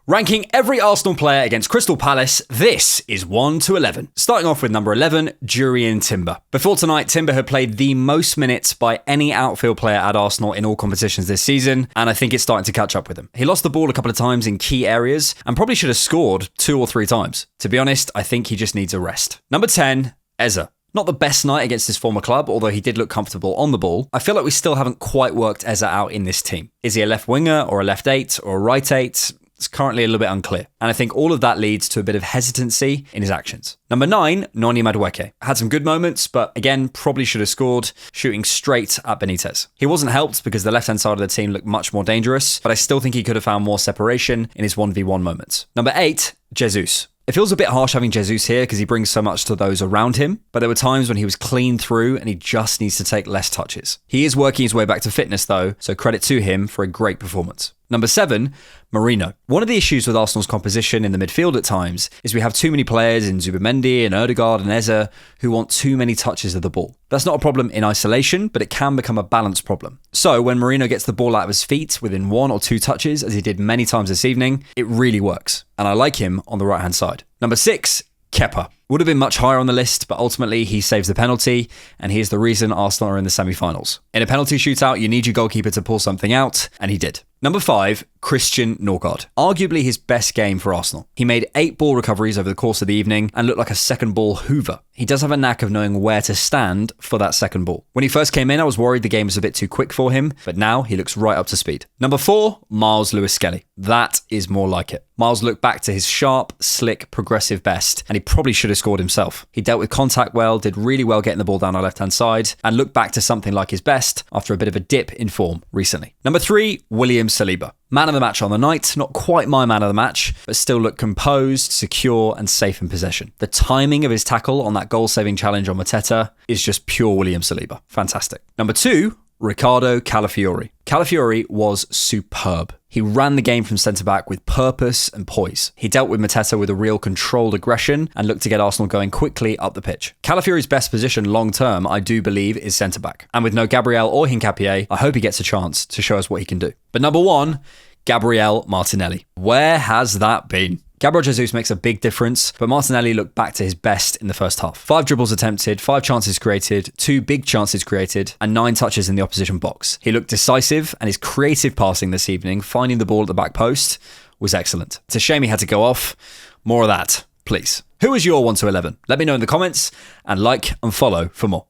Ranking every Arsenal player against Crystal Palace, this is 1 to 11. Starting off with number 11, Jurrien Timber. Before tonight, Timber had played the most minutes by any outfield player at Arsenal in all competitions this season, and I think it's starting to catch up with him. He lost the ball a couple of times in key areas, and probably should have scored 2 or 3 times. To be honest, I think he just needs a rest. Number 10, Eze. Not the best night against his former club, although he did look comfortable on the ball. I feel like we still haven't quite worked Eze out in this team. Is he a left winger or a left 8 or a right 8? It's currently a little bit unclear. And I think all of that leads to a bit of hesitancy in his actions. Number 9, Noni Madueke. Had some good moments, but again, probably should have scored, shooting straight at Benitez. He wasn't helped because the left-hand side of the team looked much more dangerous, but I still think he could have found more separation in his 1v1 moments. Number 8, Jesus. It feels a bit harsh having Jesus here because he brings so much to those around him, but there were times when he was clean through and he just needs to take less touches. He is working his way back to fitness though, so credit to him for a great performance. Number 7, Merino. One of the issues with Arsenal's composition in the midfield at times is we have too many players in Zubimendi and Ødegaard and Eze who want too many touches of the ball. That's not a problem in isolation, but it can become a balance problem. So when Merino gets the ball out of his feet within 1 or 2 touches, as he did many times this evening, it really works. And I like him on the right-hand side. Number 6, Kepa. Would have been much higher on the list, but ultimately he saves the penalty, and he is the reason Arsenal are in the semi-finals. In a penalty shootout, you need your goalkeeper to pull something out, and he did. Number 5, Christian Nørgaard. Arguably his best game for Arsenal. He made 8 ball recoveries over the course of the evening and looked like a second ball hoover. He does have a knack of knowing where to stand for that second ball. When he first came in, I was worried the game was a bit too quick for him, but now he looks right up to speed. Number 4, Miles Lewis-Skelly. That is more like it. Miles looked back to his sharp, slick, progressive best, and he probably should have scored himself. He dealt with contact well, did really well getting the ball down our left-hand side, and looked back to something like his best after a bit of a dip in form recently. Number 3, William Saliba. Man of the match on the night, not quite my man of the match, but still looked composed, secure, and safe in possession. The timing of his tackle on that goal-saving challenge on Mateta is just pure William Saliba. Fantastic. Number 2, Ricardo Calafiori. Calafiori was superb. He ran the game from centre-back with purpose and poise. He dealt with Mateta with a real controlled aggression and looked to get Arsenal going quickly up the pitch. Calafiori's best position long-term, I do believe, is centre-back. And with no Gabriel or Hincapié, I hope he gets a chance to show us what he can do. But number 1, Gabriel Martinelli. Where has that been? Gabriel Jesus makes a big difference, but Martinelli looked back to his best in the first half. 5 dribbles attempted, 5 chances created, 2 big chances created, and 9 touches in the opposition box. He looked decisive, and his creative passing this evening, finding the ball at the back post, was excellent. It's a shame he had to go off. More of that, please. Who is your 1 to 11? Let me know in the comments, and like and follow for more.